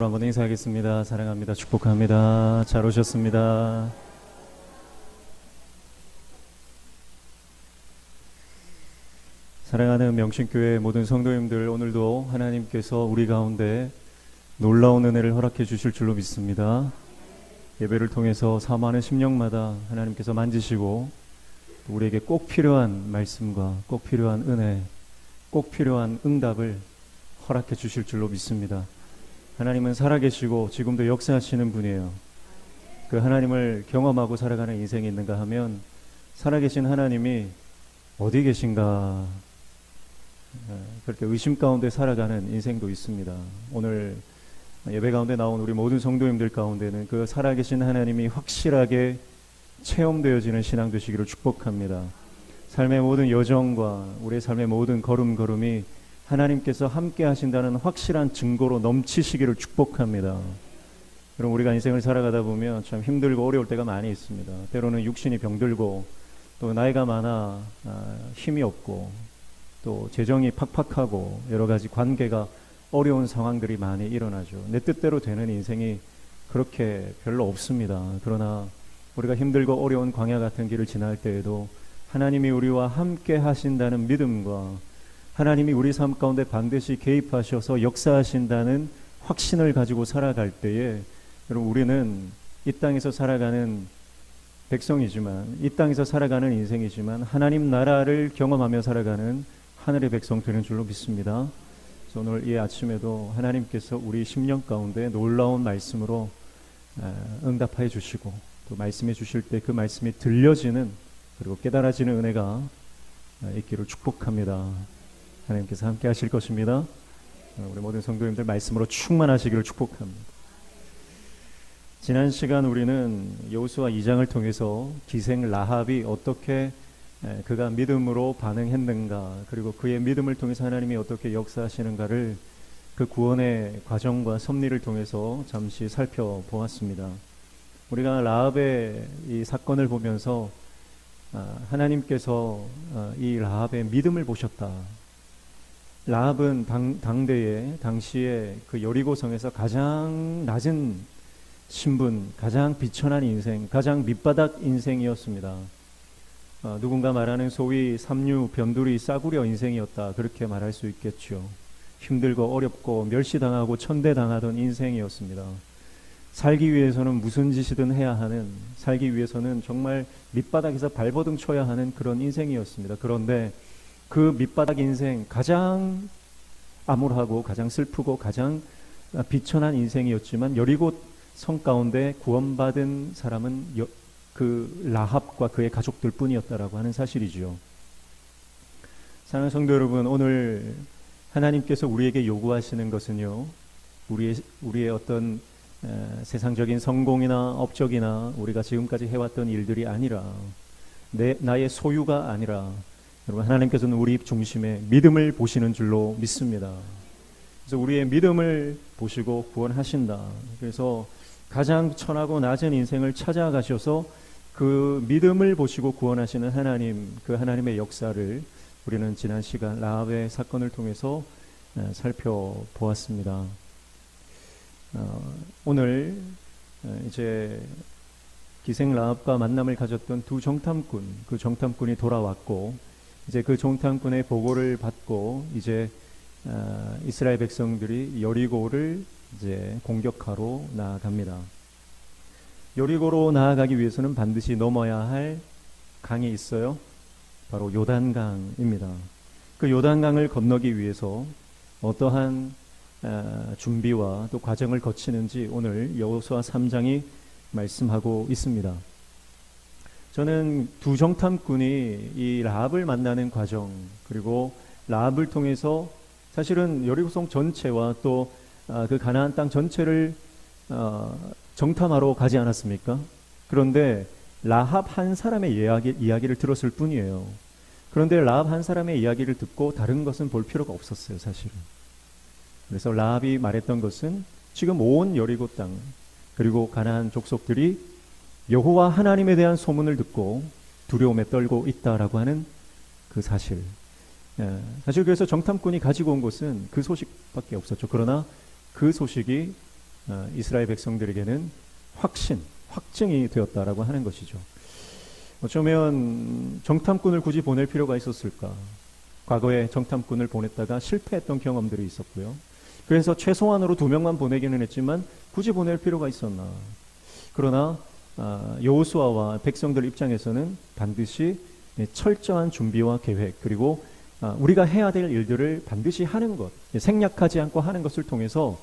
한번 인사하겠습니다. 사랑합니다. 축복합니다. 잘 오셨습니다. 사랑하는 명신교회 모든 성도님들, 오늘도 하나님께서 우리 가운데 놀라운 은혜를 허락해 주실 줄로 믿습니다. 예배를 통해서 사모하는 심령마다 하나님께서 만지시고 우리에게 꼭 필요한 말씀과 꼭 필요한 은혜, 꼭 필요한 응답을 허락해 주실 줄로 믿습니다. 하나님은 살아계시고 지금도 역사하시는 분이에요. 그 하나님을 경험하고 살아가는 인생이 있는가 하면 살아계신 하나님이 어디 계신가, 그렇게 의심 가운데 살아가는 인생도 있습니다. 오늘 예배 가운데 나온 우리 모든 성도님들 가운데는 그 살아계신 하나님이 확실하게 체험되어지는 신앙 되시기를 축복합니다. 삶의 모든 여정과 우리의 삶의 모든 걸음걸음이 하나님께서 함께 하신다는 확실한 증거로 넘치시기를 축복합니다. 그럼 우리가 인생을 살아가다 보면 참 힘들고 어려울 때가 많이 있습니다. 때로는 육신이 병들고 또 나이가 많아 힘이 없고 또 재정이 팍팍하고 여러 가지 관계가 어려운 상황들이 많이 일어나죠. 내 뜻대로 되는 인생이 그렇게 별로 없습니다. 그러나 우리가 힘들고 어려운 광야 같은 길을 지날 때에도 하나님이 우리와 함께 하신다는 믿음과 하나님이 우리 삶 가운데 반드시 개입하셔서 역사하신다는 확신을 가지고 살아갈 때에 여러분, 우리는 이 땅에서 살아가는 백성이지만, 이 땅에서 살아가는 인생이지만 하나님 나라를 경험하며 살아가는 하늘의 백성 되는 줄로 믿습니다. 그래서 오늘 이 아침에도 하나님께서 우리 심령 가운데 놀라운 말씀으로 응답해 주시고 또 말씀해 주실 때 그 말씀이 들려지는 그리고 깨달아지는 은혜가 있기를 축복합니다. 하나님께서 함께 하실 것입니다. 우리 모든 성도님들 말씀으로 충만하시기를 축복합니다. 지난 시간 우리는 여호수아 2장을 통해서 기생 라합이 어떻게 그가 믿음으로 반응했는가, 그리고 그의 믿음을 통해서 하나님이 어떻게 역사하시는가를 그 구원의 과정과 섭리를 통해서 잠시 살펴보았습니다. 우리가 라합의 이 사건을 보면서 하나님께서 이 라합의 믿음을 보셨다. 라합은 당시에 그 여리고성에서 가장 낮은 신분, 가장 비천한 인생, 가장 밑바닥 인생이었습니다. 누군가 말하는 소위 삼류 변두리 싸구려 인생이었다, 그렇게 말할 수 있겠죠. 힘들고 어렵고 멸시당하고 천대당하던 인생이었습니다. 살기 위해서는 무슨 짓이든 해야 하는, 살기 위해서는 정말 밑바닥에서 발버둥 쳐야 하는 그런 인생이었습니다. 그런데 그 밑바닥 인생, 가장 암울하고 가장 슬프고 가장 비천한 인생이었지만 여리고 성 가운데 구원받은 사람은 그 라합과 그의 가족들 뿐이었다라고 하는 사실이죠. 사랑하는 성도 여러분, 오늘 하나님께서 우리에게 요구하시는 것은요, 우리의 어떤 세상적인 성공이나 업적이나 우리가 지금까지 해왔던 일들이 아니라, 나의 소유가 아니라, 여러분, 하나님께서는 우리 중심에 믿음을 보시는 줄로 믿습니다. 그래서 우리의 믿음을 보시고 구원하신다. 그래서 가장 천하고 낮은 인생을 찾아가셔서 그 믿음을 보시고 구원하시는 하나님, 그 하나님의 역사를 우리는 지난 시간 라합의 사건을 통해서 살펴보았습니다. 오늘 이제 기생 라합과 만남을 가졌던 두 정탐꾼, 그 정탐꾼이 돌아왔고 이제 그 정탐꾼의 보고를 받고 이제 이스라엘 백성들이 여리고를 이제 공격하러 나아갑니다. 여리고로 나아가기 위해서는 반드시 넘어야 할 강이 있어요. 바로 요단강입니다. 그 요단강을 건너기 위해서 어떠한 준비와 또 과정을 거치는지 오늘 여호수아 3장이 말씀하고 있습니다. 저는 두 정탐꾼이 이 라합을 만나는 과정, 그리고 라합을 통해서 사실은 여리고성 전체와 또 그 가나안 땅 전체를 정탐하러 가지 않았습니까? 그런데 라합 한 사람의 이야기를 들었을 뿐이에요. 그런데 라합 한 사람의 이야기를 듣고 다른 것은 볼 필요가 없었어요, 사실은. 그래서 라합이 말했던 것은 지금 온 여리고 땅, 그리고 가나안 족속들이 여호와 하나님에 대한 소문을 듣고 두려움에 떨고 있다라고 하는 그 사실. 사실 그래서 정탐꾼이 가지고 온 것은 그 소식밖에 없었죠. 그러나 그 소식이 이스라엘 백성들에게는 확증이 되었다라고 하는 것이죠. 어쩌면 정탐꾼을 굳이 보낼 필요가 있었을까? 과거에 정탐꾼을 보냈다가 실패했던 경험들이 있었고요. 그래서 최소한으로 2명만 보내기는 했지만 굳이 보낼 필요가 있었나? 그러나 여호수아와 백성들 입장에서는 반드시 철저한 준비와 계획, 그리고 우리가 해야 될 일들을 반드시 하는 것, 생략하지 않고 하는 것을 통해서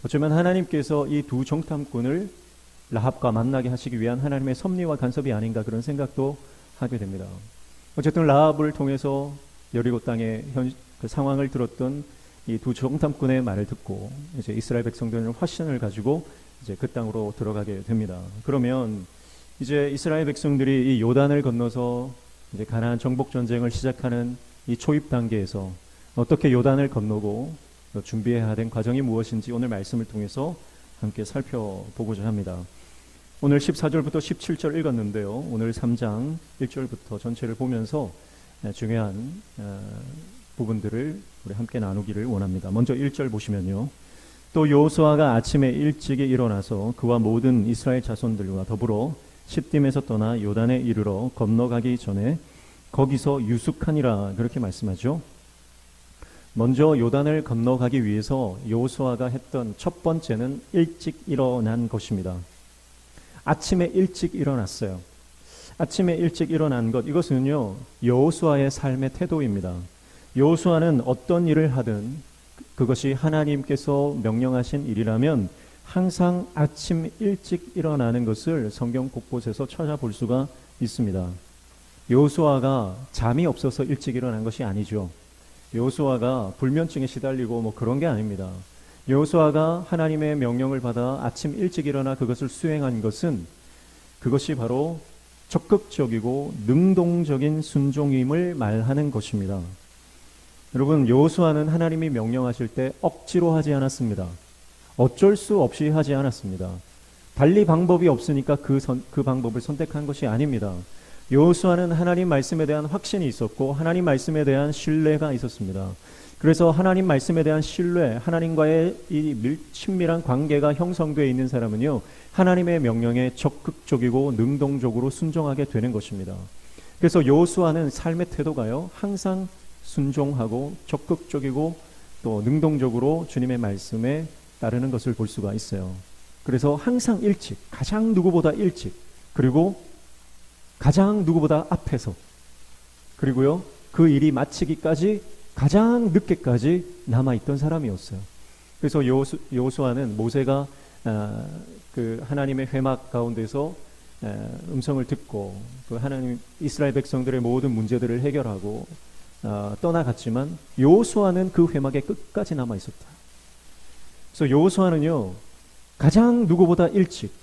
어쩌면 하나님께서 이 두 정탐꾼을 라합과 만나게 하시기 위한 하나님의 섭리와 간섭이 아닌가, 그런 생각도 하게 됩니다. 어쨌든 라합을 통해서 여리고 땅의 그 상황을 들었던 이 두 정탐꾼의 말을 듣고 이제 이스라엘 백성들은 확신을 가지고 이제 그 땅으로 들어가게 됩니다. 그러면 이제 이스라엘 백성들이 이 요단을 건너서 이제 가나안 정복 전쟁을 시작하는 이 초입 단계에서 어떻게 요단을 건너고 준비해야 된 과정이 무엇인지 오늘 말씀을 통해서 함께 살펴보고자 합니다. 오늘 14절부터 17절 읽었는데요. 오늘 3장 1절부터 전체를 보면서 중요한 부분들을 우리 함께 나누기를 원합니다. 먼저 1절 보시면요. 또 여호수아가 아침에 일찍이 일어나서 그와 모든 이스라엘 자손들과 더불어 시딤에서 떠나 요단에 이르러 건너가기 전에 거기서 유숙하니라, 그렇게 말씀하죠. 먼저 요단을 건너가기 위해서 여호수아가 했던 첫 번째는 일찍 일어난 것입니다. 아침에 일찍 일어났어요. 아침에 일찍 일어난 것, 이것은요 여호수아의 삶의 태도입니다. 여호수아는 어떤 일을 하든 그것이 하나님께서 명령하신 일이라면 항상 아침 일찍 일어나는 것을 성경 곳곳에서 찾아볼 수가 있습니다. 여호수아가 잠이 없어서 일찍 일어난 것이 아니죠. 여호수아가 불면증에 시달리고 뭐 그런 게 아닙니다. 여호수아가 하나님의 명령을 받아 아침 일찍 일어나 그것을 수행한 것은 그것이 바로 적극적이고 능동적인 순종임을 말하는 것입니다. 여러분, 여호수아는 하나님이 명령하실 때 억지로 하지 않았습니다. 어쩔 수 없이 하지 않았습니다. 달리 방법이 없으니까 그 방법을 선택한 것이 아닙니다. 여호수아는 하나님 말씀에 대한 확신이 있었고 하나님 말씀에 대한 신뢰가 있었습니다. 그래서 하나님 말씀에 대한 신뢰, 하나님과의 이 친밀한 관계가 형성되어 있는 사람은요 하나님의 명령에 적극적이고 능동적으로 순종하게 되는 것입니다. 그래서 여호수아는 삶의 태도가요 항상 순종하고 적극적이고 또 능동적으로 주님의 말씀에 따르는 것을 볼 수가 있어요. 그래서 항상 일찍, 가장 누구보다 일찍, 그리고 가장 누구보다 앞에서, 그리고요 그 일이 마치기까지 가장 늦게까지 남아있던 사람이었어요. 그래서 여호수아는 모세가 그 하나님의 회막 가운데서 음성을 듣고 그 하나님 이스라엘 백성들의 모든 문제들을 해결하고 떠나갔지만 여호수아는 그 회막에 끝까지 남아 있었다. 그래서 여호수아는요 가장 누구보다 일찍,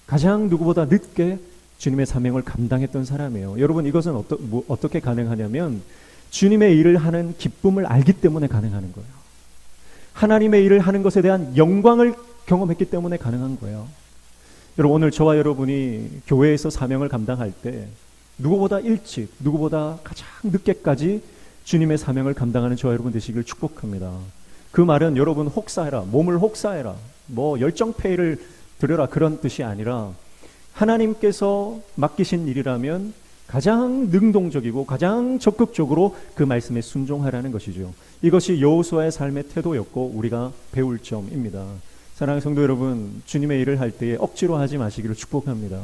가장 누구보다 늦게 주님의 사명을 감당했던 사람이에요. 여러분, 이것은 어떻게 가능하냐면 주님의 일을 하는 기쁨을 알기 때문에 가능한 거예요. 하나님의 일을 하는 것에 대한 영광을 경험했기 때문에 가능한 거예요. 여러분, 오늘 저와 여러분이 교회에서 사명을 감당할 때 누구보다 일찍, 누구보다 가장 늦게까지 주님의 사명을 감당하는 저와 여러분 되시길 축복합니다. 그 말은 여러분 혹사해라, 몸을 혹사해라, 뭐 열정페이를 드려라, 그런 뜻이 아니라 하나님께서 맡기신 일이라면 가장 능동적이고 가장 적극적으로 그 말씀에 순종하라는 것이죠. 이것이 여호수아의 삶의 태도였고 우리가 배울 점입니다. 사랑하는 성도 여러분, 주님의 일을 할 때에 억지로 하지 마시기를 축복합니다.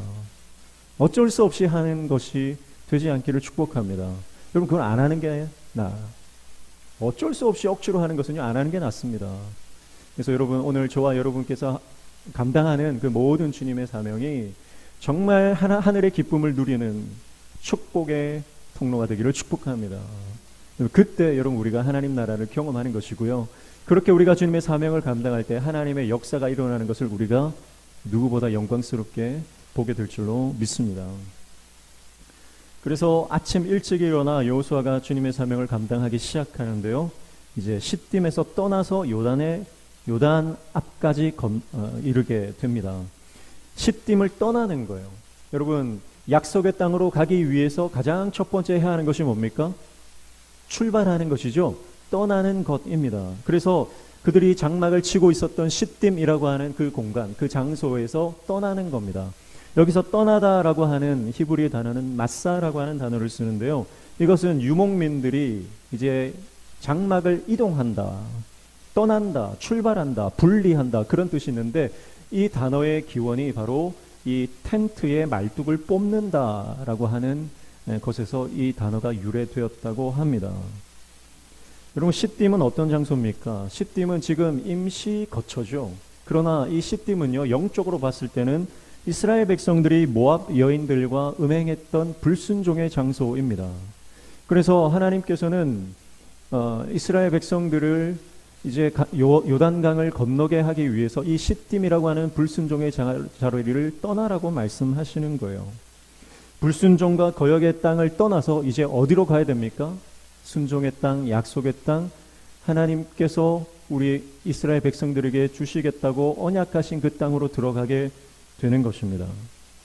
어쩔 수 없이 하는 것이 되지 않기를 축복합니다. 여러분, 그걸 안 하는 게 나아요. 어쩔 수 없이 억지로 하는 것은요 안 하는 게 낫습니다. 그래서 여러분, 오늘 저와 여러분께서 감당하는 그 모든 주님의 사명이 정말 하늘의 기쁨을 누리는 축복의 통로가 되기를 축복합니다. 그때 여러분 우리가 하나님 나라를 경험하는 것이고요. 그렇게 우리가 주님의 사명을 감당할 때 하나님의 역사가 일어나는 것을 우리가 누구보다 영광스럽게 보게 될 줄로 믿습니다. 그래서 아침 일찍 일어나 여호수아가 주님의 사명을 감당하기 시작하는데요. 이제 시딤에서 떠나서 요단 앞까지 이르게 됩니다. 시딤을 떠나는 거예요. 여러분, 약속의 땅으로 가기 위해서 가장 첫 번째 해야 하는 것이 뭡니까? 출발하는 것이죠. 떠나는 것입니다. 그래서 그들이 장막을 치고 있었던 시딤이라고 하는 그 공간, 그 장소에서 떠나는 겁니다. 여기서 떠나다라고 하는 히브리 단어는 마사라고 하는 단어를 쓰는데요. 이것은 유목민들이 이제 장막을 이동한다, 떠난다, 출발한다, 분리한다 그런 뜻이 있는데 이 단어의 기원이 바로 이 텐트의 말뚝을 뽑는다라고 하는 것에서 이 단어가 유래되었다고 합니다. 여러분 시딤은 어떤 장소입니까? 시딤은 지금 임시 거처죠. 그러나 이 시딤은요 영적으로 봤을 때는 이스라엘 백성들이 모압 여인들과 음행했던 불순종의 장소입니다. 그래서 하나님께서는 이스라엘 백성들을 이제 요단강을 건너게 하기 위해서 이 시딤이라고 하는 불순종의 자리를 떠나라고 말씀하시는 거예요. 불순종과 거역의 땅을 떠나서 이제 어디로 가야 됩니까? 순종의 땅, 약속의 땅, 하나님께서 우리 이스라엘 백성들에게 주시겠다고 언약하신 그 땅으로 들어가게 되는 것입니다.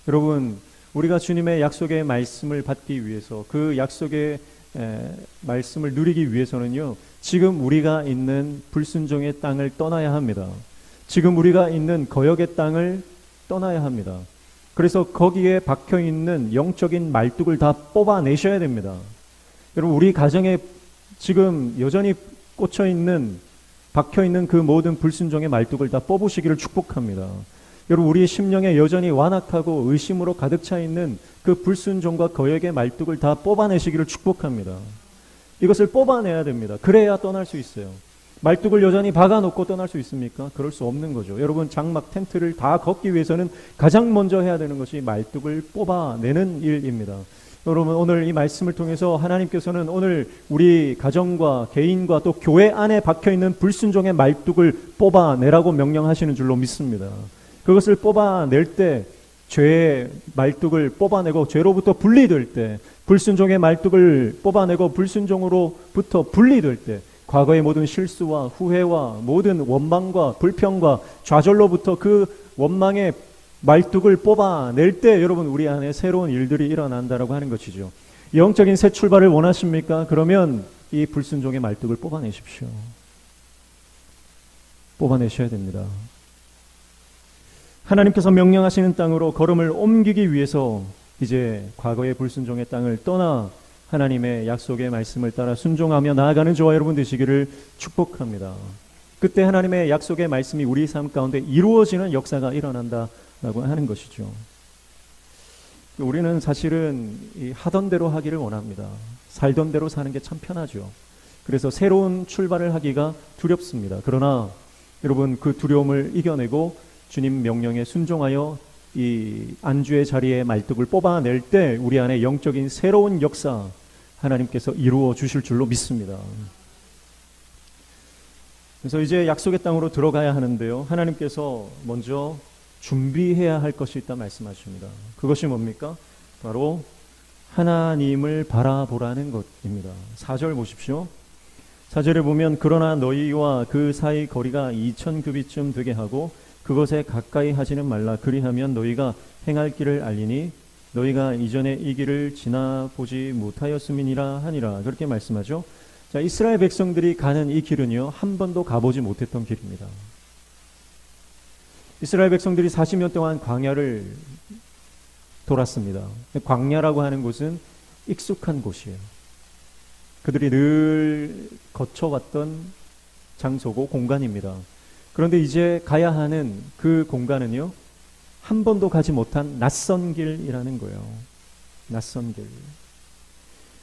여러분, 우리가 주님의 약속의 말씀을 받기 위해서 그 약속의 말씀을 누리기 위해서는요, 지금 우리가 있는 불순종의 땅을 떠나야 합니다. 지금 우리가 있는 거역의 땅을 떠나야 합니다. 그래서 거기에 박혀 있는 영적인 말뚝을 다 뽑아내셔야 됩니다. 여러분, 우리 가정에 지금 여전히 꽂혀 있는, 박혀 있는 그 모든 불순종의 말뚝을 다 뽑으시기를 축복합니다. 여러분, 우리의 심령에 여전히 완악하고 의심으로 가득 차 있는 그 불순종과 거역의 말뚝을 다 뽑아내시기를 축복합니다. 이것을 뽑아내야 됩니다. 그래야 떠날 수 있어요. 말뚝을 여전히 박아놓고 떠날 수 있습니까? 그럴 수 없는 거죠. 여러분, 장막 텐트를 다 걷기 위해서는 가장 먼저 해야 되는 것이 말뚝을 뽑아내는 일입니다. 여러분, 오늘 이 말씀을 통해서 하나님께서는 오늘 우리 가정과 개인과 또 교회 안에 박혀있는 불순종의 말뚝을 뽑아내라고 명령하시는 줄로 믿습니다. 그것을 뽑아낼 때, 죄의 말뚝을 뽑아내고 죄로부터 분리될 때, 불순종의 말뚝을 뽑아내고 불순종으로부터 분리될 때, 과거의 모든 실수와 후회와 모든 원망과 불평과 좌절로부터 그 원망의 말뚝을 뽑아낼 때 여러분 우리 안에 새로운 일들이 일어난다라고 하는 것이죠. 영적인 새 출발을 원하십니까? 그러면 이 불순종의 말뚝을 뽑아내십시오. 뽑아내셔야 됩니다. 하나님께서 명령하시는 땅으로 걸음을 옮기기 위해서 이제 과거의 불순종의 땅을 떠나 하나님의 약속의 말씀을 따라 순종하며 나아가는 저와 여러분 되시기를 축복합니다. 그때 하나님의 약속의 말씀이 우리 삶 가운데 이루어지는 역사가 일어난다라고 하는 것이죠. 우리는 사실은 하던 대로 하기를 원합니다. 살던 대로 사는 게 참 편하죠. 그래서 새로운 출발을 하기가 두렵습니다. 그러나 여러분 그 두려움을 이겨내고 주님 명령에 순종하여 이 안주의 자리에 말뚝을 뽑아낼 때 우리 안에 영적인 새로운 역사 하나님께서 이루어 주실 줄로 믿습니다. 그래서 이제 약속의 땅으로 들어가야 하는데요, 하나님께서 먼저 준비해야 할 것이 있다 말씀하십니다. 그것이 뭡니까? 바로 하나님을 바라보라는 것입니다. 4절 보십시오. 4절에 보면 그러나 너희와 그 사이 거리가 2000규빗쯤 되게 하고 그것에 가까이 하지는 말라. 그리하면 너희가 행할 길을 알리니 너희가 이전에 이 길을 지나보지 못하였음이니라 하니라. 그렇게 말씀하죠. 자, 이스라엘 백성들이 가는 이 길은요, 한 번도 가보지 못했던 길입니다. 이스라엘 백성들이 40년 동안 광야를 돌았습니다. 광야라고 하는 곳은 익숙한 곳이에요. 그들이 늘 거쳐왔던 장소고 공간입니다. 그런데 이제 가야 하는 그 공간은요, 한 번도 가지 못한 낯선 길이라는 거예요. 낯선 길.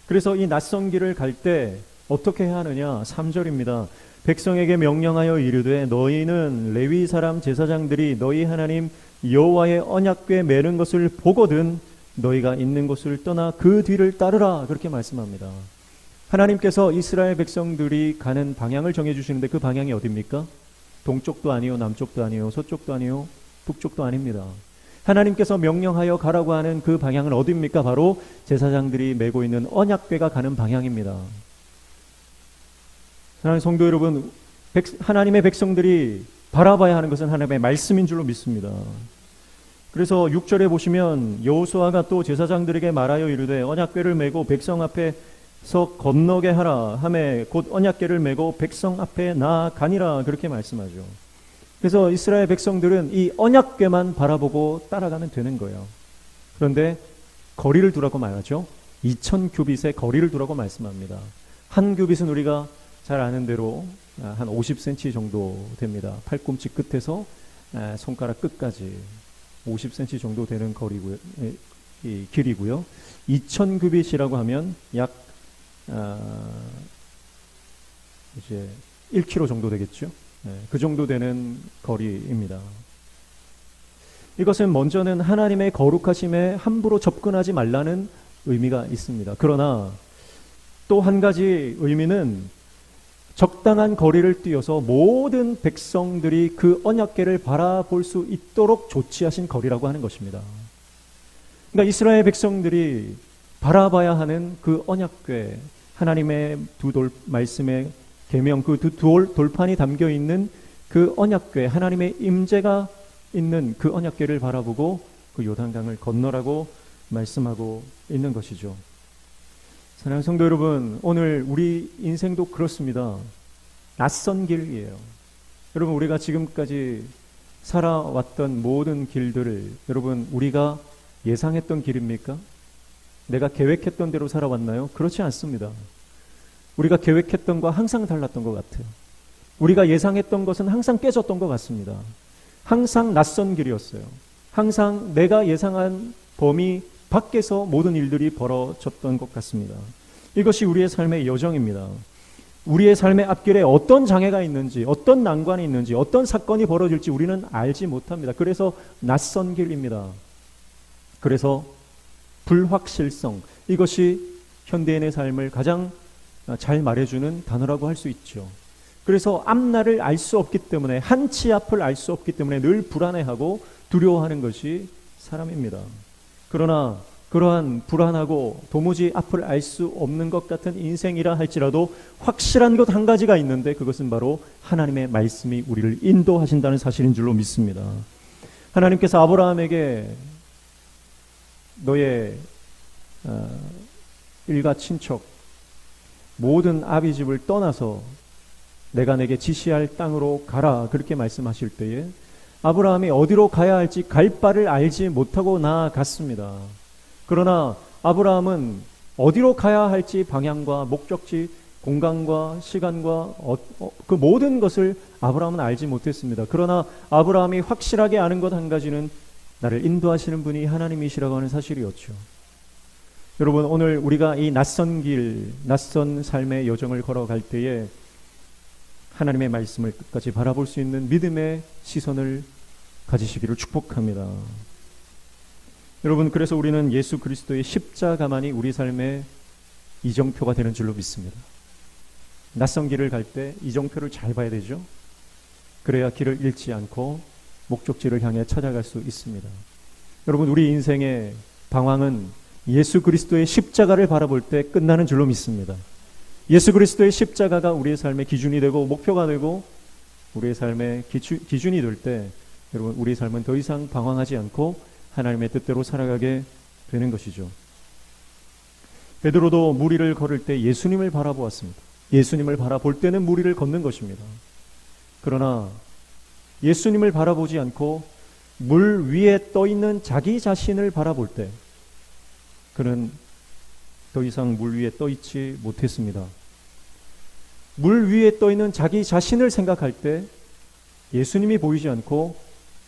그래서 이 낯선 길을 갈 때 어떻게 해야 하느냐? 3절입니다. 백성에게 명령하여 이르되 너희는 레위 사람 제사장들이 너희 하나님 여호와의 언약궤 매는 것을 보거든 너희가 있는 곳을 떠나 그 뒤를 따르라. 그렇게 말씀합니다. 하나님께서 이스라엘 백성들이 가는 방향을 정해주시는데 그 방향이 어디입니까? 동쪽도 아니요, 남쪽도 아니요, 서쪽도 아니요, 북쪽도 아닙니다. 하나님께서 명령하여 가라고 하는 그 방향은 어디입니까? 바로 제사장들이 메고 있는 언약궤가 가는 방향입니다. 사랑하는 성도 여러분, 하나님의 백성들이 바라봐야 하는 것은 하나님의 말씀인 줄로 믿습니다. 그래서 6절에 보시면 여호수아가 또 제사장들에게 말하여 이르되 언약궤를 메고 백성 앞에 건너게 하라 하매 곧 언약궤를 메고 백성 앞에 나아가니라 그렇게 말씀하죠. 그래서 이스라엘 백성들은 이 언약궤만 바라보고 따라가면 되는 거예요. 그런데 거리를 두라고 말하죠. 2000규빗의 거리를 두라고 말씀합니다. 한 규빗은 우리가 잘 아는 대로 한 50cm 정도 됩니다. 팔꿈치 끝에서 손가락 끝까지 50cm 정도 되는 거리고요. 이 길이고요. 2000규빗이라고 하면 약 이제 1km 정도 되겠죠. 그 정도 되는 거리입니다. 이것은 먼저는 하나님의 거룩하심에 함부로 접근하지 말라는 의미가 있습니다. 그러나 또 한 가지 의미는 적당한 거리를 뛰어서 모든 백성들이 그 언약궤를 바라볼 수 있도록 조치하신 거리라고 하는 것입니다. 그러니까 이스라엘 백성들이 바라봐야 하는 그 언약궤, 하나님의 말씀의 계명, 그 두 돌판이 담겨 있는 그 언약궤, 하나님의 임재가 있는 그 언약궤를 바라보고 그 요단강을 건너라고 말씀하고 있는 것이죠. 사랑하는 성도 여러분, 오늘 우리 인생도 그렇습니다. 낯선 길이에요. 여러분, 우리가 지금까지 살아왔던 모든 길들을 여러분 우리가 예상했던 길입니까? 내가 계획했던 대로 살아왔나요? 그렇지 않습니다. 우리가 계획했던 것과 항상 달랐던 것 같아요. 우리가 예상했던 것은 항상 깨졌던 것 같습니다. 항상 낯선 길이었어요. 항상 내가 예상한 범위 밖에서 모든 일들이 벌어졌던 것 같습니다. 이것이 우리의 삶의 여정입니다. 우리의 삶의 앞길에 어떤 장애가 있는지, 어떤 난관이 있는지, 어떤 사건이 벌어질지 우리는 알지 못합니다. 그래서 낯선 길입니다. 그래서 불확실성, 이것이 현대인의 삶을 가장 잘 말해주는 단어라고 할 수 있죠. 그래서 앞날을 알 수 없기 때문에, 한치 앞을 알 수 없기 때문에 늘 불안해하고 두려워하는 것이 사람입니다. 그러나 그러한 불안하고 도무지 앞을 알 수 없는 것 같은 인생이라 할지라도 확실한 것 한 가지가 있는데 그것은 바로 하나님의 말씀이 우리를 인도하신다는 사실인 줄로 믿습니다. 하나님께서 아브라함에게 너의 일가 친척 모든 아비 집을 떠나서 내가 내게 지시할 땅으로 가라 그렇게 말씀하실 때에 아브라함이 어디로 가야 할지 갈 바를 알지 못하고 나아갔습니다. 그러나 아브라함은 어디로 가야 할지 방향과 목적지, 공간과 시간과 그 모든 것을 아브라함은 알지 못했습니다. 그러나 아브라함이 확실하게 아는 것 한 가지는 나를 인도하시는 분이 하나님이시라고 하는 사실이었죠. 여러분, 오늘 우리가 이 낯선 길, 낯선 삶의 여정을 걸어갈 때에 하나님의 말씀을 끝까지 바라볼 수 있는 믿음의 시선을 가지시기를 축복합니다. 여러분, 그래서 우리는 예수 그리스도의 십자가만이 우리 삶의 이정표가 되는 줄로 믿습니다. 낯선 길을 갈 때 이정표를 잘 봐야 되죠. 그래야 길을 잃지 않고 목적지를 향해 찾아갈 수 있습니다. 여러분, 우리 인생의 방황은 예수 그리스도의 십자가를 바라볼 때 끝나는 줄로 믿습니다. 예수 그리스도의 십자가가 우리의 삶의 기준이 되고 목표가 되고 우리의 삶의 기준이 될 때 여러분, 우리의 삶은 더 이상 방황하지 않고 하나님의 뜻대로 살아가게 되는 것이죠. 베드로도 물 위를 걸을 때 예수님을 바라보았습니다. 예수님을 바라볼 때는 물 위를 걷는 것입니다. 그러나 예수님을 바라보지 않고 물 위에 떠 있는 자기 자신을 바라볼 때 그는 더 이상 물 위에 떠 있지 못했습니다. 물 위에 떠 있는 자기 자신을 생각할 때 예수님이 보이지 않고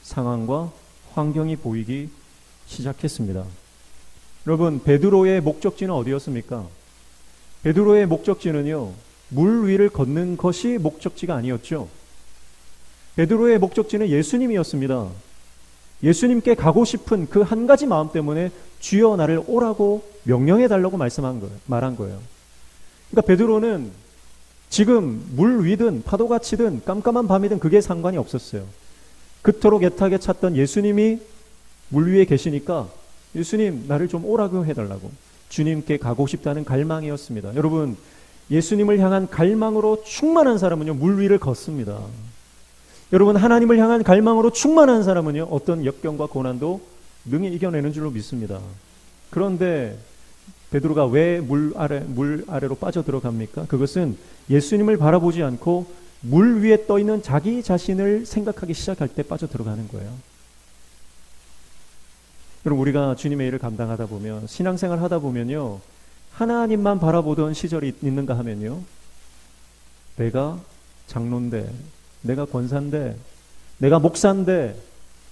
상황과 환경이 보이기 시작했습니다. 여러분, 베드로의 목적지는 어디였습니까? 베드로의 목적지는요, 물 위를 걷는 것이 목적지가 아니었죠. 베드로의 목적지는 예수님이었습니다. 예수님께 가고 싶은 그 한 가지 마음 때문에 주여 나를 오라고 명령해 달라고 말한 거예요. 그러니까 베드로는 지금 물 위든 파도가 치든 깜깜한 밤이든 그게 상관이 없었어요. 그토록 애타게 찾던 예수님이 물 위에 계시니까 예수님 나를 좀 오라고 해달라고 주님께 가고 싶다는 갈망이었습니다. 여러분, 예수님을 향한 갈망으로 충만한 사람은요, 물 위를 걷습니다. 여러분, 하나님을 향한 갈망으로 충만한 사람은요, 어떤 역경과 고난도 능히 이겨내는 줄로 믿습니다. 그런데 베드로가 왜 물 아래로 빠져들어갑니까? 그것은 예수님을 바라보지 않고 물 위에 떠 있는 자기 자신을 생각하기 시작할 때 빠져들어가는 거예요. 여러분, 우리가 주님의 일을 감당하다 보면, 신앙생활 하다 보면요, 하나님만 바라보던 시절이 있는가 하면요, 내가 장로인데, 내가 권사인데, 내가 목사인데,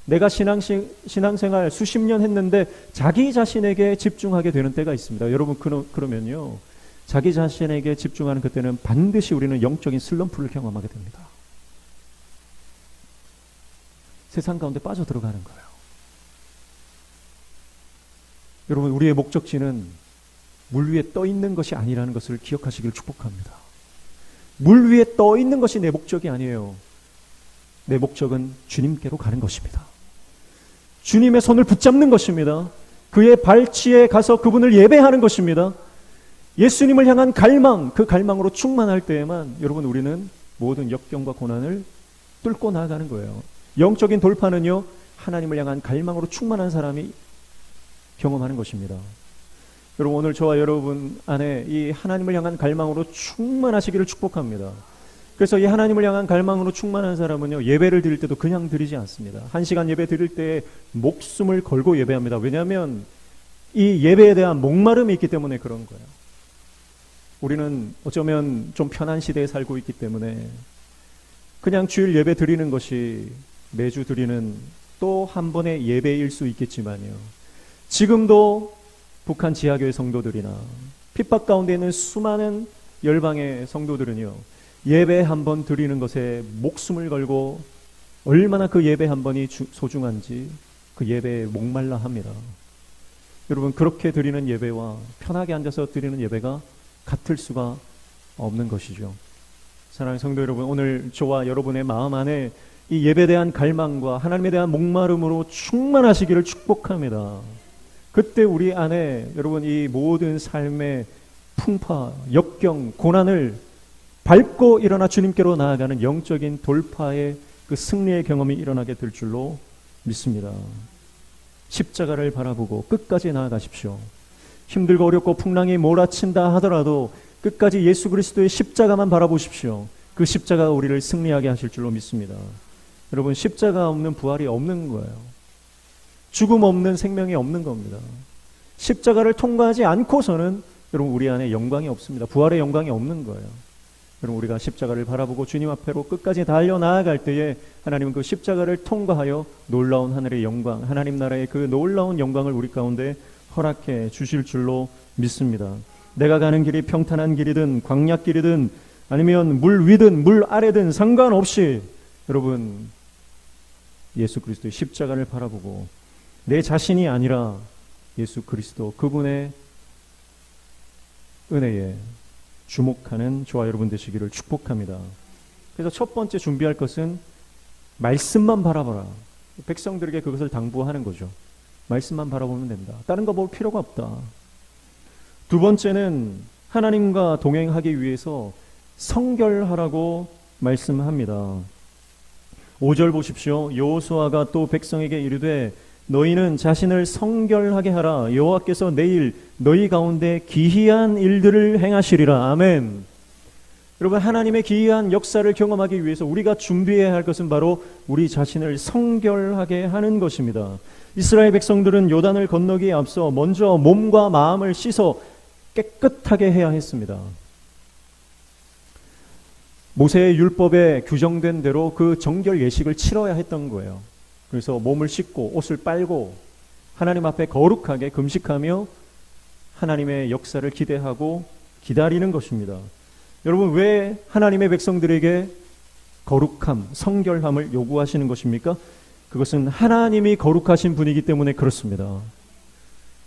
내가 신앙생활 수십 년 했는데 자기 자신에게 집중하게 되는 때가 있습니다. 여러분, 그러면요, 자기 자신에게 집중하는 그때는 반드시 우리는 영적인 슬럼프를 경험하게 됩니다. 세상 가운데 빠져들어가는 거예요. 여러분, 우리의 목적지는 물 위에 떠 있는 것이 아니라는 것을 기억하시기를 축복합니다. 물 위에 떠 있는 것이 내 목적이 아니에요. 내 목적은 주님께로 가는 것입니다. 주님의 손을 붙잡는 것입니다. 그의 발치에 가서 그분을 예배하는 것입니다. 예수님을 향한 갈망, 그 갈망으로 충만할 때에만 여러분, 우리는 모든 역경과 고난을 뚫고 나아가는 거예요. 영적인 돌파는요, 하나님을 향한 갈망으로 충만한 사람이 경험하는 것입니다. 여러분, 오늘 저와 여러분 안에 이 하나님을 향한 갈망으로 충만하시기를 축복합니다. 그래서 이 하나님을 향한 갈망으로 충만한 사람은요, 예배를 드릴 때도 그냥 드리지 않습니다. 1시간 예배 드릴 때 목숨을 걸고 예배합니다. 왜냐하면 이 예배에 대한 목마름이 있기 때문에 그런 거예요. 우리는 어쩌면 좀 편한 시대에 살고 있기 때문에 그냥 주일 예배 드리는 것이 매주 드리는 또 한 번의 예배일 수 있겠지만요, 지금도 북한 지하교회 성도들이나 핍박 가운데 있는 수많은 열방의 성도들은요, 예배 한 번 드리는 것에 목숨을 걸고 얼마나 그 예배 한 번이 소중한지 그 예배에 목말라 합니다. 여러분, 그렇게 드리는 예배와 편하게 앉아서 드리는 예배가 같을 수가 없는 것이죠. 사랑하는 성도 여러분, 오늘 저와 여러분의 마음 안에 이 예배에 대한 갈망과 하나님에 대한 목마름으로 충만하시기를 축복합니다. 그때 우리 안에 여러분, 이 모든 삶의 풍파, 역경, 고난을 밟고 일어나 주님께로 나아가는 영적인 돌파의 그 승리의 경험이 일어나게 될 줄로 믿습니다. 십자가를 바라보고 끝까지 나아가십시오. 힘들고 어렵고 풍랑이 몰아친다 하더라도 끝까지 예수 그리스도의 십자가만 바라보십시오. 그 십자가가 우리를 승리하게 하실 줄로 믿습니다. 여러분, 십자가 없는 부활이 없는 거예요. 죽음 없는 생명이 없는 겁니다. 십자가를 통과하지 않고서는 여러분, 우리 안에 영광이 없습니다. 부활의 영광이 없는 거예요. 여러분, 우리가 십자가를 바라보고 주님 앞으로 끝까지 달려나아갈 때에 하나님은 그 십자가를 통과하여 놀라운 하늘의 영광, 하나님 나라의 그 놀라운 영광을 우리 가운데 허락해 주실 줄로 믿습니다. 내가 가는 길이 평탄한 길이든 광야길이든 아니면 물 위든 물 아래든 상관없이 여러분, 예수 그리스도의 십자가를 바라보고 내 자신이 아니라 예수 그리스도 그분의 은혜에 주목하는 저와 여러분 되시기를 축복합니다. 그래서 첫 번째 준비할 것은 말씀만 바라봐라. 백성들에게 그것을 당부하는 거죠. 말씀만 바라보면 된다. 다른 거 볼 필요가 없다. 두 번째는 하나님과 동행하기 위해서 성결하라고 말씀합니다. 5절 보십시오. 여호수아가 또 백성에게 이르되 너희는 자신을 성결하게 하라. 여호와께서 내일 너희 가운데 기이한 일들을 행하시리라. 아멘. 여러분, 하나님의 기이한 역사를 경험하기 위해서 우리가 준비해야 할 것은 바로 우리 자신을 성결하게 하는 것입니다. 이스라엘 백성들은 요단을 건너기에 앞서 먼저 몸과 마음을 씻어 깨끗하게 해야 했습니다. 모세의 율법에 규정된 대로 그 정결 예식을 치러야 했던 거예요. 그래서 몸을 씻고 옷을 빨고 하나님 앞에 거룩하게 금식하며 하나님의 역사를 기대하고 기다리는 것입니다. 여러분, 왜 하나님의 백성들에게 거룩함, 성결함을 요구하시는 것입니까? 그것은 하나님이 거룩하신 분이기 때문에 그렇습니다.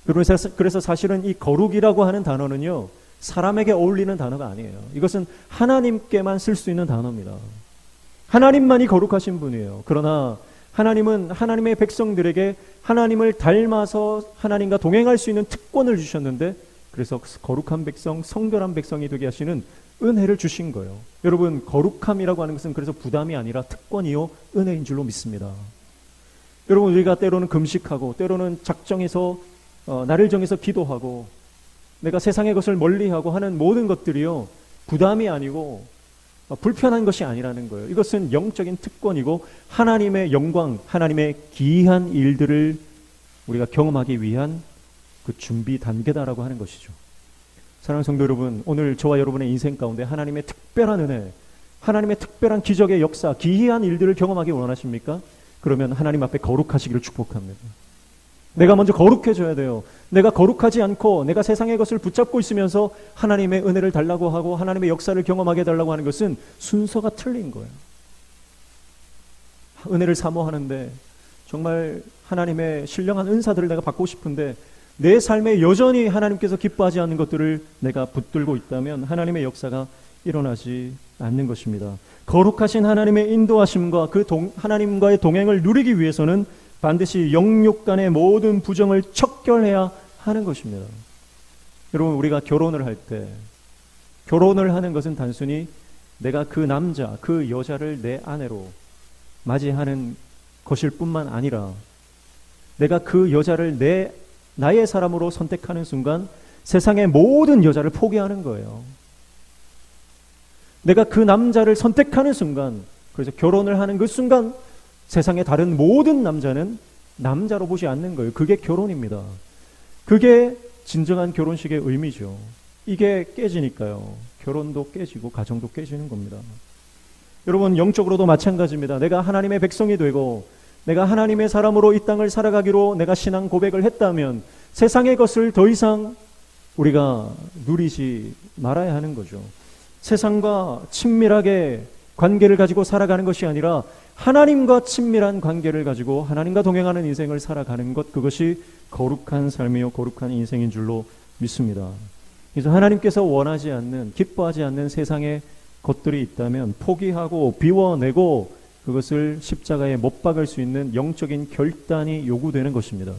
그래서 사실은 이 거룩이라고 하는 단어는요, 사람에게 어울리는 단어가 아니에요. 이것은 하나님께만 쓸 수 있는 단어입니다. 하나님만이 거룩하신 분이에요. 그러나 하나님은 하나님의 백성들에게 하나님을 닮아서 하나님과 동행할 수 있는 특권을 주셨는데, 그래서 거룩한 백성, 성결한 백성이 되게 하시는 은혜를 주신 거예요. 여러분, 거룩함이라고 하는 것은 그래서 부담이 아니라 특권이요 은혜인 줄로 믿습니다. 여러분, 우리가 때로는 금식하고 때로는 작정해서 날을 정해서 기도하고 내가 세상의 것을 멀리하고 하는 모든 것들이요, 부담이 아니고 불편한 것이 아니라는 거예요. 이것은 영적인 특권이고 하나님의 영광, 하나님의 기이한 일들을 우리가 경험하기 위한 그 준비 단계다라고 하는 것이죠. 사랑하는 성도 여러분, 오늘 저와 여러분의 인생 가운데 하나님의 특별한 은혜, 하나님의 특별한 기적의 역사, 기이한 일들을 경험하기 원하십니까? 그러면 하나님 앞에 거룩하시기를 축복합니다. 내가 먼저 거룩해져야 돼요. 내가 거룩하지 않고 내가 세상의 것을 붙잡고 있으면서 하나님의 은혜를 달라고 하고 하나님의 역사를 경험하게 해달라고 하는 것은 순서가 틀린 거예요. 은혜를 사모하는데 정말 하나님의 신령한 은사들을 내가 받고 싶은데 내 삶에 여전히 하나님께서 기뻐하지 않는 것들을 내가 붙들고 있다면 하나님의 역사가 일어나지 않는 것입니다. 거룩하신 하나님의 인도하심과 그 하나님과의 동행을 누리기 위해서는 반드시 영육 간의 모든 부정을 척결해야 하는 것입니다. 여러분, 우리가 결혼을 할 때 결혼을 하는 것은 단순히 내가 그 남자, 그 여자를 내 아내로 맞이하는 것일 뿐만 아니라 내가 그 여자를 나의 사람으로 선택하는 순간 세상의 모든 여자를 포기하는 거예요. 내가 그 남자를 선택하는 순간, 그래서 결혼을 하는 그 순간 세상의 다른 모든 남자는 남자로 보지 않는 거예요. 그게 결혼입니다. 그게 진정한 결혼식의 의미죠. 이게 깨지니까요, 결혼도 깨지고 가정도 깨지는 겁니다. 여러분, 영적으로도 마찬가지입니다. 내가 하나님의 백성이 되고 내가 하나님의 사람으로 이 땅을 살아가기로 내가 신앙 고백을 했다면 세상의 것을 더 이상 우리가 누리지 말아야 하는 거죠. 세상과 친밀하게 관계를 가지고 살아가는 것이 아니라 하나님과 친밀한 관계를 가지고 하나님과 동행하는 인생을 살아가는 것, 그것이 거룩한 삶이요 거룩한 인생인 줄로 믿습니다. 그래서 하나님께서 원하지 않는, 기뻐하지 않는 세상의 것들이 있다면 포기하고 비워내고 그것을 십자가에 못 박을 수 있는 영적인 결단이 요구되는 것입니다.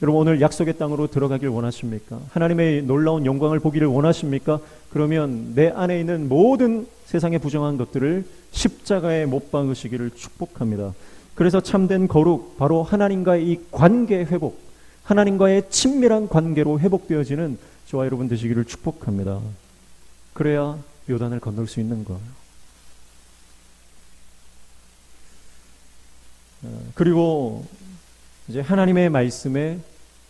여러분, 오늘 약속의 땅으로 들어가길 원하십니까? 하나님의 놀라운 영광을 보기를 원하십니까? 그러면 내 안에 있는 모든 세상의 부정한 것들을 십자가에 못 박으시기를 축복합니다. 그래서 참된 거룩, 바로 하나님과의 이 관계 회복, 하나님과의 친밀한 관계로 회복되어지는 저와 여러분 되시기를 축복합니다. 그래야 요단을 건널 수 있는 거예요. 그리고 이제 하나님의 말씀에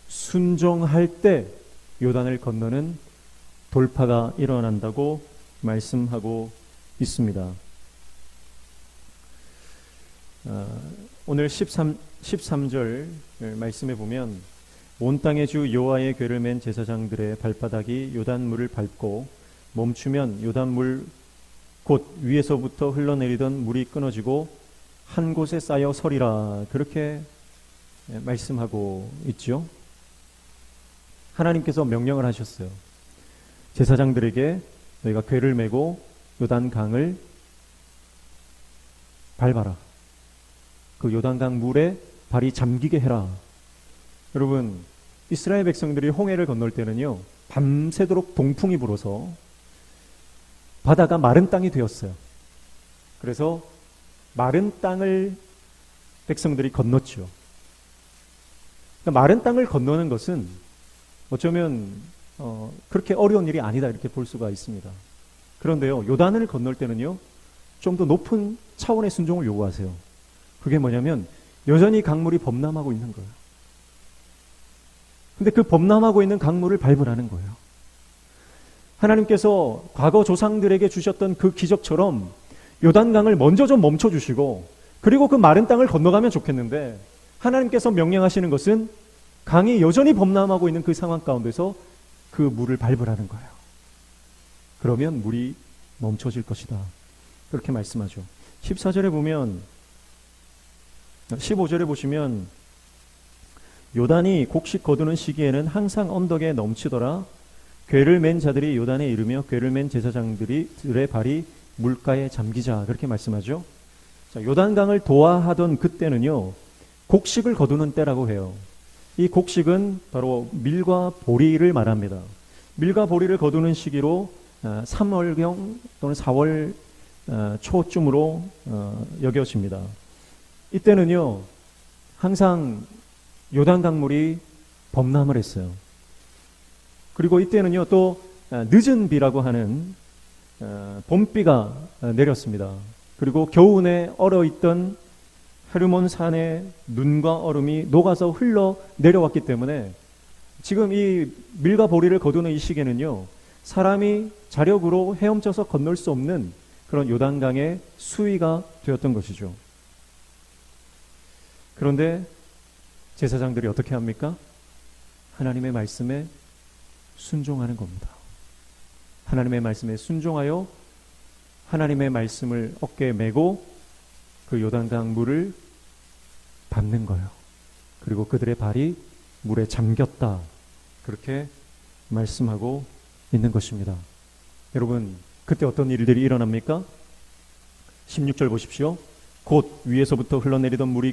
순종할 때 요단을 건너는 돌파가 일어난다고 말씀하고 있습니다. 오늘 13절 말씀에 보면 온 땅의 주 여호와의 궤를 맨 제사장들의 발바닥이 요단물을 밟고 멈추면 요단물 곧 위에서부터 흘러내리던 물이 끊어지고 한 곳에 쌓여 서리라, 그렇게 말씀하고 있죠. 하나님께서 명령을 하셨어요. 제사장들에게 너희가 궤를 메고 요단강을 밟아라. 그 요단강 물에 발이 잠기게 해라. 여러분, 이스라엘 백성들이 홍해를 건널 때는요, 밤새도록 동풍이 불어서 바다가 마른 땅이 되었어요. 그래서 마른 땅을 백성들이 건넜죠. 그러니까 마른 땅을 건너는 것은 어쩌면 그렇게 어려운 일이 아니다, 이렇게 볼 수가 있습니다. 그런데요, 요단을 건널 때는요, 좀 더 높은 차원의 순종을 요구하세요. 그게 뭐냐면 여전히 강물이 범람하고 있는 거예요. 근데 그 범람하고 있는 강물을 밟으라는 거예요. 하나님께서 과거 조상들에게 주셨던 그 기적처럼 요단강을 먼저 좀 멈춰주시고 그리고 그 마른 땅을 건너가면 좋겠는데, 하나님께서 명령하시는 것은 강이 여전히 범람하고 있는 그 상황 가운데서 그 물을 밟으라는 거예요. 그러면 물이 멈춰질 것이다, 그렇게 말씀하죠. 14절에 보면, 15절에 보시면 요단이 곡식 거두는 시기에는 항상 언덕에 넘치더라. 궤를 맨 자들이 요단에 이르며 궤를 맨 제사장들의 발이 물가에 잠기자, 그렇게 말씀하죠. 자, 요단강을 도하하던 그때는요, 곡식을 거두는 때라고 해요. 이 곡식은 바로 밀과 보리를 말합니다. 밀과 보리를 거두는 시기로 3월경 또는 4월 초쯤으로 여겨집니다. 이때는요, 항상 요단 강물이 범람을 했어요. 그리고 이때는요 또 늦은 비라고 하는 봄비가 내렸습니다. 그리고 겨우내 얼어있던 헤르몬 산의 눈과 얼음이 녹아서 흘러 내려왔기 때문에 지금 이 밀과 보리를 거두는 이 시기는요 사람이 자력으로 헤엄쳐서 건널 수 없는 그런 요단강의 수위가 되었던 것이죠. 그런데 제사장들이 어떻게 합니까? 하나님의 말씀에 순종하는 겁니다. 하나님의 말씀에 순종하여 하나님의 말씀을 어깨에 메고 그 요단강 물을 밟는 거예요. 그리고 그들의 발이 물에 잠겼다. 그렇게 말씀하고 있는 것입니다. 여러분, 그때 어떤 일들이 일어납니까? 16절 보십시오. 곧 위에서부터 흘러내리던 물이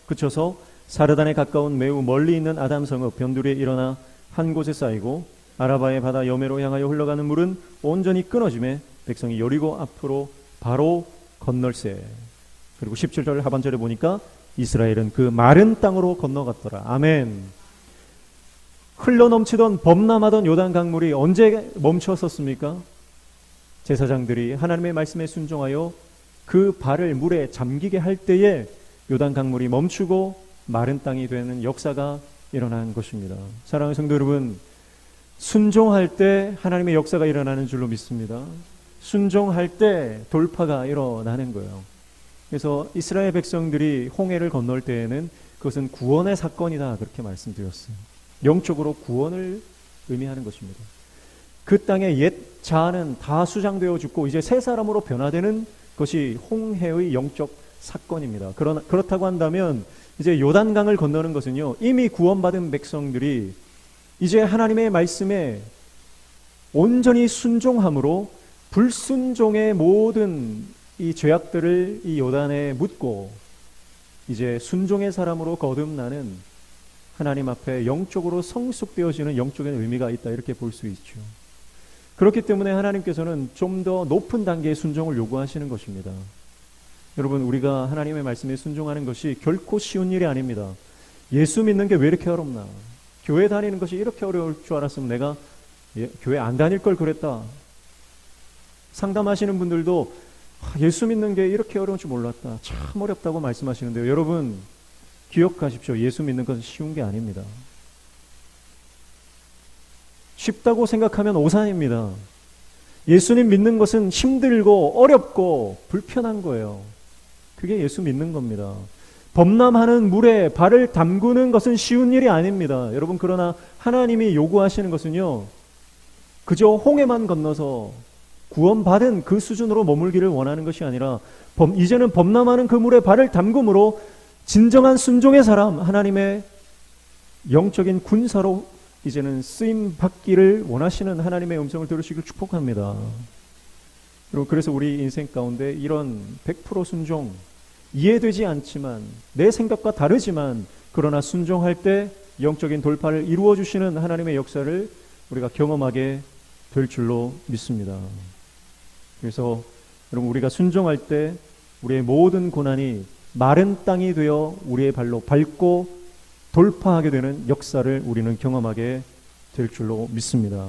그쳐서 사르단에 가까운 매우 멀리 있는 아담 성읍 변두리에 일어나 한 곳에 쌓이고 아라바의 바다 여매로 향하여 흘러가는 물은 온전히 끊어지매 백성이 여리고 앞으로 바로 건널세. 그리고 17절 하반절에 보니까 이스라엘은 그 마른 땅으로 건너갔더라. 아멘. 흘러넘치던 범람하던 요단 강물이 언제 멈췄었습니까? 제사장들이 하나님의 말씀에 순종하여 그 발을 물에 잠기게 할 때에 요단 강물이 멈추고 마른 땅이 되는 역사가 일어난 것입니다. 사랑하는 성도 여러분, 순종할 때 하나님의 역사가 일어나는 줄로 믿습니다. 순종할 때 돌파가 일어나는 거예요. 그래서 이스라엘 백성들이 홍해를 건널 때에는 그것은 구원의 사건이다 그렇게 말씀드렸어요. 영적으로 구원을 의미하는 것입니다. 그 땅의 옛 자아는 다 수장되어 죽고 이제 새 사람으로 변화되는 것이 홍해의 영적 사건입니다. 그렇다고 한다면 이제 요단강을 건너는 것은요 이미 구원받은 백성들이 이제 하나님의 말씀에 온전히 순종함으로 불순종의 모든 이 죄악들을 이 요단에 묻고 이제 순종의 사람으로 거듭나는 하나님 앞에 영적으로 성숙되어지는 영적인 의미가 있다 이렇게 볼 수 있죠. 그렇기 때문에 하나님께서는 좀 더 높은 단계의 순종을 요구하시는 것입니다. 여러분, 우리가 하나님의 말씀에 순종하는 것이 결코 쉬운 일이 아닙니다. 예수 믿는 게 왜 이렇게 어렵나? 교회 다니는 것이 이렇게 어려울 줄 알았으면 내가 교회 안 다닐 걸 그랬다. 상담하시는 분들도 예수 믿는 게 이렇게 어려운 줄 몰랐다. 참 어렵다고 말씀하시는데요. 여러분, 기억하십시오. 예수 믿는 것은 쉬운 게 아닙니다. 쉽다고 생각하면 오산입니다. 예수님 믿는 것은 힘들고 어렵고 불편한 거예요. 그게 예수 믿는 겁니다. 범람하는 물에 발을 담그는 것은 쉬운 일이 아닙니다. 여러분, 그러나 하나님이 요구하시는 것은요, 그저 홍해만 건너서 구원받은 그 수준으로 머물기를 원하는 것이 아니라 이제는 범람하는 그 물에 발을 담금으로 진정한 순종의 사람, 하나님의 영적인 군사로 이제는 쓰임 받기를 원하시는 하나님의 음성을 들으시길 축복합니다. 그리고 그래서 우리 인생 가운데 이런 100% 순종, 이해되지 않지만 내 생각과 다르지만 그러나 순종할 때 영적인 돌파를 이루어 주시는 하나님의 역사를 우리가 경험하게 될 줄로 믿습니다. 그래서 여러분, 우리가 순종할 때 우리의 모든 고난이 마른 땅이 되어 우리의 발로 밟고 돌파하게 되는 역사를 우리는 경험하게 될 줄로 믿습니다.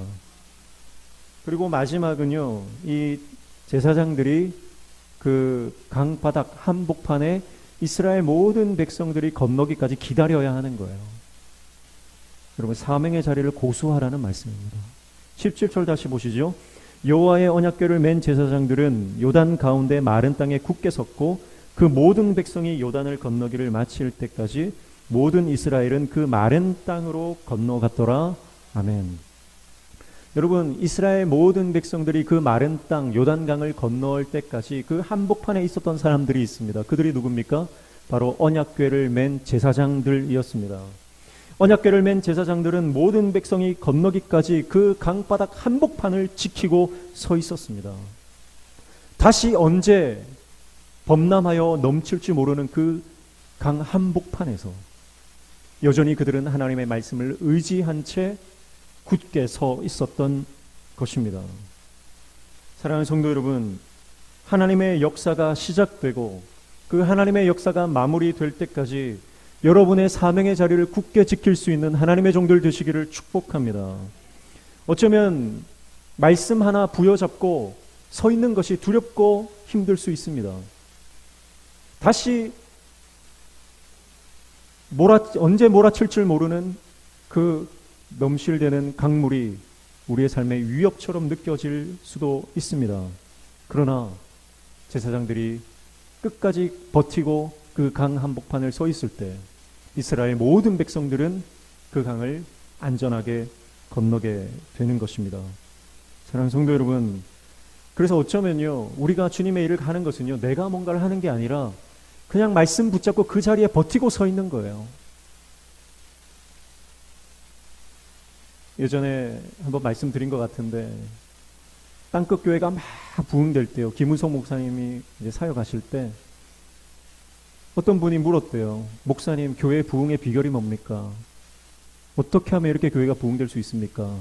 그리고 마지막은요, 이 제사장들이 그 강바닥 한복판에 이스라엘 모든 백성들이 건너기까지 기다려야 하는 거예요. 여러분, 사명의 자리를 고수하라는 말씀입니다. 17절 다시 보시죠. 여호와의 언약궤를 맨 제사장들은 요단 가운데 마른 땅에 굳게 섰고 그 모든 백성이 요단을 건너기를 마칠 때까지 모든 이스라엘은 그 마른 땅으로 건너갔더라. 아멘. 여러분, 이스라엘 모든 백성들이 그 마른 땅 요단강을 건너올 때까지 그 한복판에 있었던 사람들이 있습니다. 그들이 누굽니까? 바로 언약궤를 맨 제사장들이었습니다. 언약궤를 맨 제사장들은 모든 백성이 건너기까지 그 강바닥 한복판을 지키고 서 있었습니다. 다시 언제 범람하여 넘칠지 모르는 그 강 한복판에서 여전히 그들은 하나님의 말씀을 의지한 채 굳게 서 있었던 것입니다. 사랑하는 성도 여러분, 하나님의 역사가 시작되고 그 하나님의 역사가 마무리될 때까지 여러분의 사명의 자리를 굳게 지킬 수 있는 하나님의 종들 되시기를 축복합니다. 어쩌면 말씀 하나 부여잡고 서 있는 것이 두렵고 힘들 수 있습니다. 다시 언제 몰아칠 줄 모르는 그 넘실대는 강물이 우리의 삶의 위협처럼 느껴질 수도 있습니다. 그러나 제사장들이 끝까지 버티고 그 강 한복판을 서 있을 때 이스라엘 모든 백성들은 그 강을 안전하게 건너게 되는 것입니다. 사랑하는 성도 여러분, 그래서 어쩌면요, 우리가 주님의 일을 하는 것은요, 내가 뭔가를 하는 게 아니라 그냥 말씀 붙잡고 그 자리에 버티고 서 있는 거예요. 예전에 한번 말씀드린 것 같은데, 땅끝 교회가 막 부흥될 때요, 김은석 목사님이 이제 사역하실 때 어떤 분이 물었대요. 목사님, 교회 부흥의 비결이 뭡니까? 어떻게 하면 이렇게 교회가 부흥될 수 있습니까?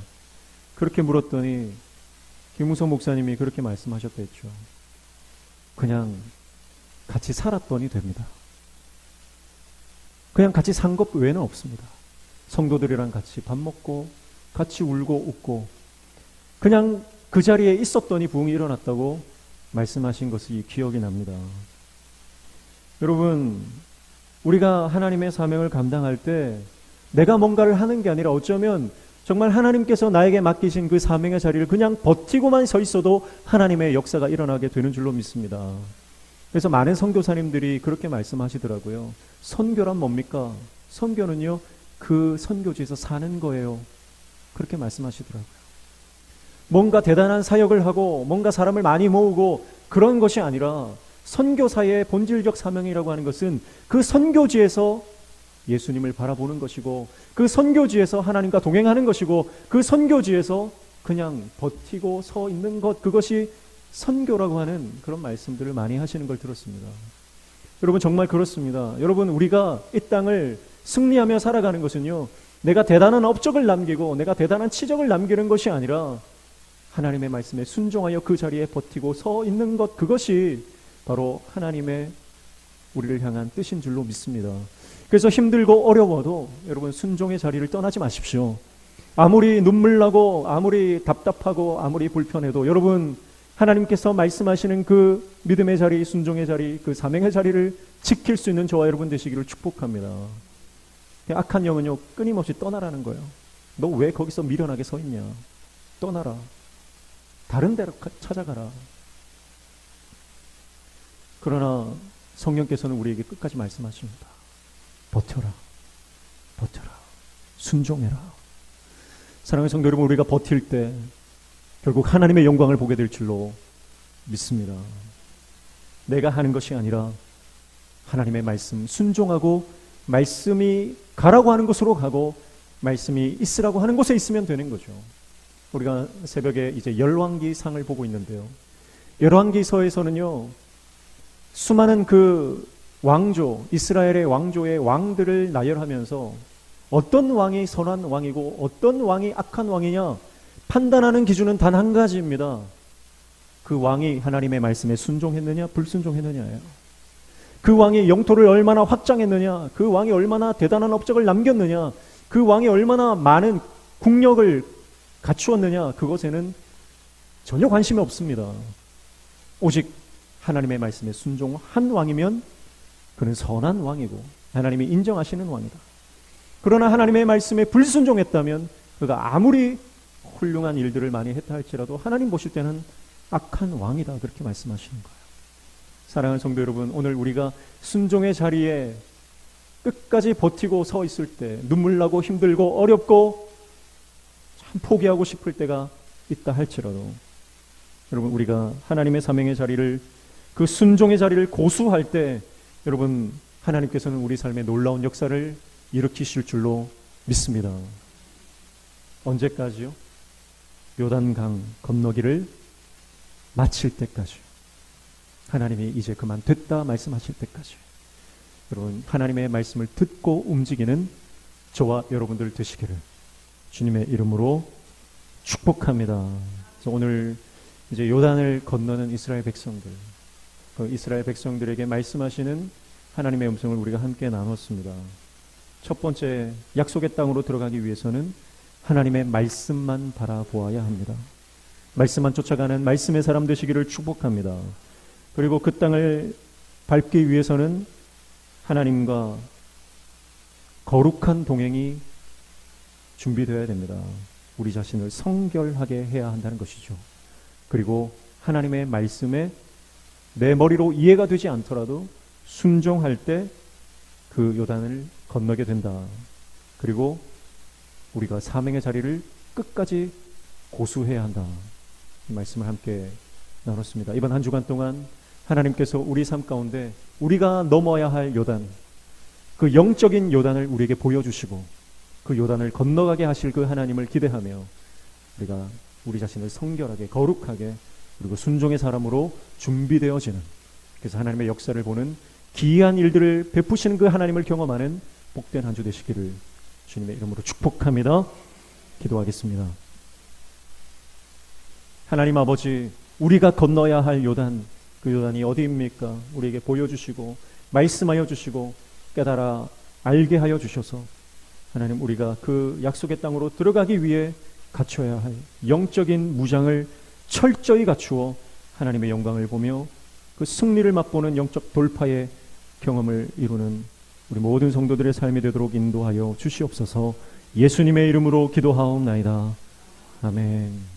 그렇게 물었더니 김은석 목사님이 그렇게 말씀하셨댔죠. 그냥 같이 살았더니 됩니다. 그냥 같이 산 것 외에는 없습니다. 성도들이랑 같이 밥 먹고 같이 울고 웃고 그냥 그 자리에 있었더니 부흥이 일어났다고 말씀하신 것이 기억이 납니다. 여러분, 우리가 하나님의 사명을 감당할 때 내가 뭔가를 하는 게 아니라 어쩌면 정말 하나님께서 나에게 맡기신 그 사명의 자리를 그냥 버티고만 서 있어도 하나님의 역사가 일어나게 되는 줄로 믿습니다. 그래서 많은 선교사님들이 그렇게 말씀하시더라고요. 선교란 뭡니까? 선교는요, 그 선교지에서 사는 거예요. 그렇게 말씀하시더라고요. 뭔가 대단한 사역을 하고 뭔가 사람을 많이 모으고 그런 것이 아니라 선교사의 본질적 사명이라고 하는 것은 그 선교지에서 예수님을 바라보는 것이고 그 선교지에서 하나님과 동행하는 것이고 그 선교지에서 그냥 버티고 서 있는 것, 그것이 선교라고 하는 그런 말씀들을 많이 하시는 걸 들었습니다. 여러분, 정말 그렇습니다. 여러분, 우리가 이 땅을 승리하며 살아가는 것은요, 내가 대단한 업적을 남기고 내가 대단한 치적을 남기는 것이 아니라 하나님의 말씀에 순종하여 그 자리에 버티고 서 있는 것, 그것이 바로 하나님의 우리를 향한 뜻인 줄로 믿습니다. 그래서 힘들고 어려워도 여러분, 순종의 자리를 떠나지 마십시오. 아무리 눈물 나고 아무리 답답하고 아무리 불편해도 여러분, 하나님께서 말씀하시는 그 믿음의 자리, 순종의 자리, 그 사명의 자리를 지킬 수 있는 저와 여러분 되시기를 축복합니다. 악한 영은요, 끊임없이 떠나라는 거예요. 너 왜 거기서 미련하게 서 있냐? 떠나라. 다른 데로 찾아가라. 그러나 성령께서는 우리에게 끝까지 말씀하십니다. 버텨라. 버텨라. 순종해라. 사랑하는 성도 여러분, 우리가 버틸 때 결국 하나님의 영광을 보게 될 줄로 믿습니다. 내가 하는 것이 아니라 하나님의 말씀 순종하고 말씀이 가라고 하는 곳으로 가고 말씀이 있으라고 하는 곳에 있으면 되는 거죠. 우리가 새벽에 이제 열왕기상을 보고 있는데요. 열왕기서에서는요, 수많은 그 왕조, 이스라엘의 왕조의 왕들을 나열하면서 어떤 왕이 선한 왕이고 어떤 왕이 악한 왕이냐 판단하는 기준은 단 한 가지입니다. 그 왕이 하나님의 말씀에 순종했느냐 불순종했느냐예요. 그 왕이 영토를 얼마나 확장했느냐, 그 왕이 얼마나 대단한 업적을 남겼느냐, 그 왕이 얼마나 많은 국력을 갖추었느냐, 그것에는 전혀 관심이 없습니다. 오직 하나님의 말씀에 순종한 왕이면 그는 선한 왕이고 하나님이 인정하시는 왕이다. 그러나 하나님의 말씀에 불순종했다면 그가 아무리 훌륭한 일들을 많이 했다 할지라도 하나님 보실 때는 악한 왕이다, 그렇게 말씀하시는 거예요. 사랑하는 성도 여러분, 오늘 우리가 순종의 자리에 끝까지 버티고 서 있을 때 눈물 나고 힘들고 어렵고 참 포기하고 싶을 때가 있다 할지라도 여러분, 우리가 하나님의 사명의 자리를, 그 순종의 자리를 고수할 때 여러분, 하나님께서는 우리 삶에 놀라운 역사를 일으키실 줄로 믿습니다. 언제까지요? 요단강 건너기를 마칠 때까지, 하나님이 이제 그만 됐다 말씀하실 때까지 여러분, 하나님의 말씀을 듣고 움직이는 저와 여러분들 되시기를 주님의 이름으로 축복합니다. 그래서 오늘 이제 요단을 건너는 이스라엘 백성들, 그 이스라엘 백성들에게 말씀하시는 하나님의 음성을 우리가 함께 나눴습니다. 첫 번째, 약속의 땅으로 들어가기 위해서는 하나님의 말씀만 바라보아야 합니다. 말씀만 쫓아가는 말씀의 사람 되시기를 축복합니다. 그리고 그 땅을 밟기 위해서는 하나님과 거룩한 동행이 준비되어야 됩니다. 우리 자신을 성결하게 해야 한다는 것이죠. 그리고 하나님의 말씀에 내 머리로 이해가 되지 않더라도 순종할 때 그 요단을 건너게 된다. 그리고 우리가 사명의 자리를 끝까지 고수해야 한다. 이 말씀을 함께 나눴습니다. 이번 한 주간 동안 하나님께서 우리 삶 가운데 우리가 넘어야 할 요단, 그 영적인 요단을 우리에게 보여주시고 그 요단을 건너가게 하실 그 하나님을 기대하며 우리가 우리 자신을 성결하게 거룩하게 그리고 순종의 사람으로 준비되어지는, 그래서 하나님의 역사를 보는 기이한 일들을 베푸시는 그 하나님을 경험하는 복된 한 주 되시기를 주님의 이름으로 축복합니다. 기도하겠습니다. 하나님 아버지, 우리가 건너야 할 요단, 그 요단이 어디입니까? 우리에게 보여주시고 말씀하여 주시고 깨달아 알게 하여 주셔서 하나님, 우리가 그 약속의 땅으로 들어가기 위해 갖춰야 할 영적인 무장을 철저히 갖추어 하나님의 영광을 보며 그 승리를 맛보는 영적 돌파의 경험을 이루는 우리 모든 성도들의 삶이 되도록 인도하여 주시옵소서. 예수님의 이름으로 기도하옵나이다. 아멘.